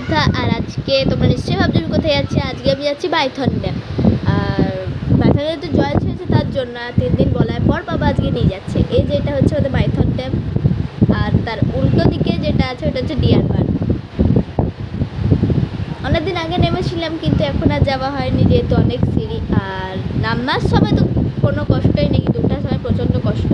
শ্রদ্ধা। আর আজকে তোমরা নিশ্চয়ই ভাবছো আমি কোথায় যাচ্ছি। আজকে আমি যাচ্ছি বাইথন ড্যাম। আর বাইথনে তো জল ছেড়েছে তার জন্য 3 দিন বলার পর বাবা আজকে নিয়ে যাচ্ছে। এই যে এটা হচ্ছে ওদের বাইথন ড্যাম, আর তার উল্টো দিকে যেটা আছে ওটা হচ্ছে ডিয়ার পার্ক। অনেকদিন আগে নেমেছিলাম কিন্তু এখন আর যাওয়া হয়নি যেহেতু অনেক সিঁড়ি। আর নামার সময় তো কোনো কষ্টই নেই, কিন্তু ওঠার সময় প্রচণ্ড কষ্ট।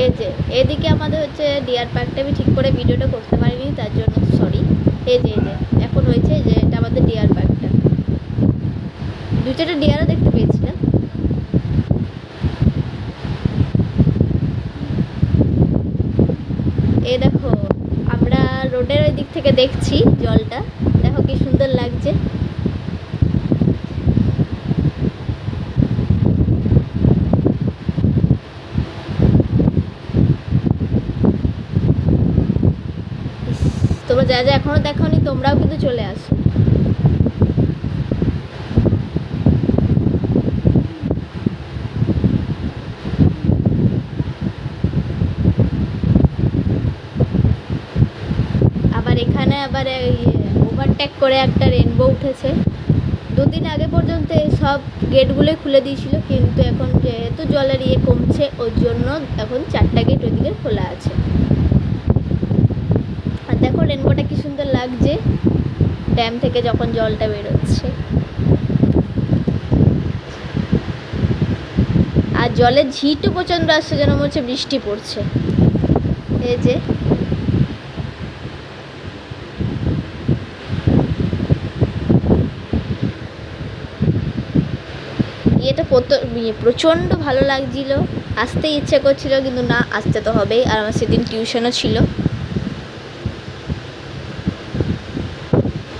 এই যে এদিকে আমাদের হচ্ছে ডিয়ার পার্কটা, আমি ঠিক করে ভিডিওটা করতে পারিনি তার জন্য সরি। এই যে এখন হয়েছে যে এটা আমাদের ডিয়ার পার্কটা। 2-4টা ডিয়ারও দেখতে পেয়েছিলাম। এই দেখো আমরা রোডের ওই দিক থেকে দেখছি জলটা, দেখো কি সুন্দর লাগছে। তোমরা যা যা এখনো দেখোনি তোমরাও কিন্তু চলে আসো। আবার এখানে আবার ওভারটেক করে একটা রেনবো উঠেছে। 2 দিন আগে পর্যন্ত এই সব গেটগুলোই খুলে দিয়েছিল, কিন্তু এখন যেহেতু জলের কমছে ওর জন্য এখন 4টা গেট ওইদিকে খোলা আছে। আর দেখো রেনবোটা কি সুন্দর লাগছে ড্যাম থেকে যখন জলটা বেরোচ্ছে। আর জলের ঝিটও প্রচণ্ড আসছে, যেন মনে হচ্ছে বৃষ্টি পড়ছে। এই যে এটা প্রচণ্ড ভালো লাগছিল, আসতে ইচ্ছে করছিল কিন্তু না আসতে তো হবেই। আর আমার সেদিন টিউশনও ছিল।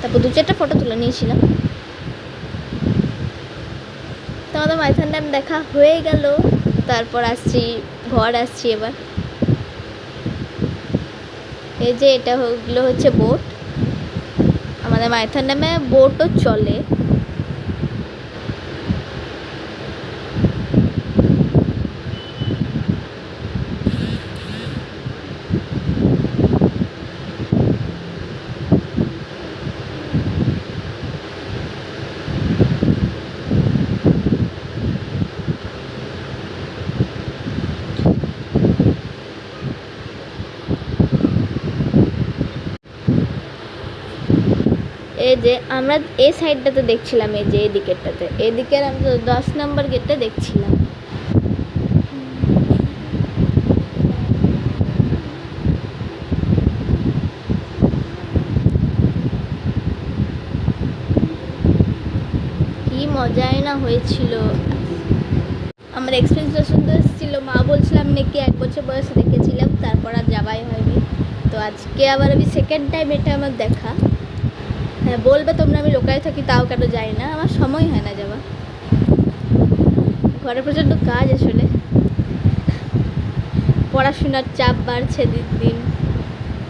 তারপর 2-4টা ফটো তুলে নিয়েছিলাম। তো আমাদের মাইথন ড্যাম দেখা হয়ে গেল। তারপর ঘর আসছি এবার। এই যে এটা হলো হচ্ছে বোট। আমাদের মাইথন ড্যামে বোটও চলে। এই যে আমরা এই সাইডটাতে দেখছিলাম, এই যে এই দিকেরটাতে, এদিকের আমি 10 নম্বর গেটটা দেখছিলাম। কি মজাই না হয়েছিল। আমার এক্সপিরিয়েন্সটা সুন্দর এসেছিল। মা বলছিলাম নাকি 1 বছর বয়সে দেখেছিলাম, তারপর আর যাওয়াই হয়নি। তো আজকে আবার আমি সেকেন্ড টাইম এটা আমার দেখা। হ্যাঁ বলবে তোমরা আমি লোকায় থাকি তাও কেন যাই না, আমার সময় হয় না যাওয়া। ঘরে প্রচণ্ড কাজ আসলে, পড়াশোনার চাপ বাড়ছে দিন দিন।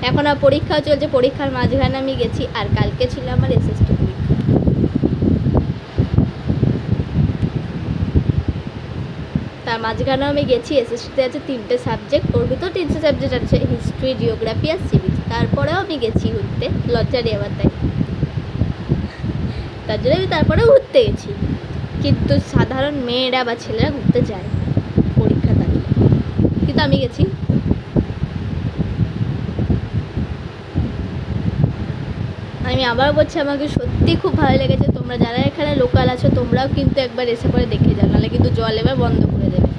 এখন আর পরীক্ষাও চলছে, পরীক্ষার মাঝখানে আমি গেছি। আর কালকে ছিল আমার এসএসটি পরীক্ষা। তার মাঝখানেও আমি গেছি। এসএসটিতে আছে 3টে সাবজেক্ট, ওর ভিতর 3টে সাবজেক্ট আছে হিস্ট্রি, জিওগ্রাফি আর সিভিক্স। তারপরেও আমি গেছি ঘুরতে, লজ্জারি আবার তাই, তার জন্য আমি তারপরেও ঘুরতে গেছি। কিন্তু সাধারণ মেয়েরা বা ছেলেরা ঘুরতে যায় না পরীক্ষা থাকলে, কিন্তু আমি গেছি। আমি আবার বলছি আমাকে সত্যি খুব ভালো লেগেছে। তোমরা যারা এখানে লোকাল আছো তোমরাও কিন্তু একবার এসে পরে দেখে যাও, নাহলে কিন্তু জল এবার বন্ধ করে দেবে।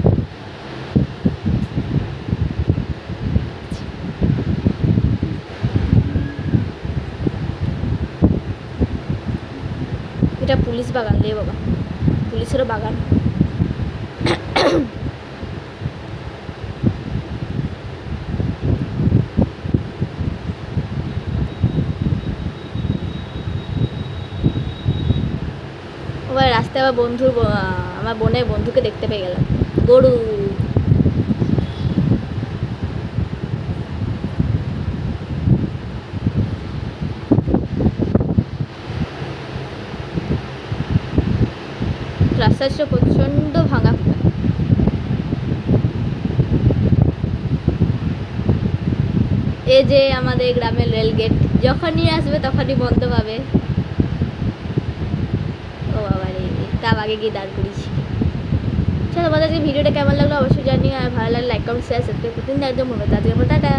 এটা পুলিশ বাগান রে বাবা, পুলিশেরও বাগান। আবার রাস্তায় আবার আমার বোনের বন্ধুকে দেখতে পেয়ে গেলাম, গরু। রাস্তা ছিল প্রচণ্ড ভাঙা। এই যে আমাদের গ্রামের রেল গেট, যখনই আসবে তখনই বন্ধ পাবে। ও বাবা রে, তার আগে গিয়ে দাঁড় করিয়েছি। চলো তোমাদের ভিডিওটা কেমন লাগলো অবশ্যই জানিও, আর ভালো লাগলে লাইক কমেন্ট শেয়ার সাবস্ক্রাইব করতে একদম হবে। তাদের টাটা।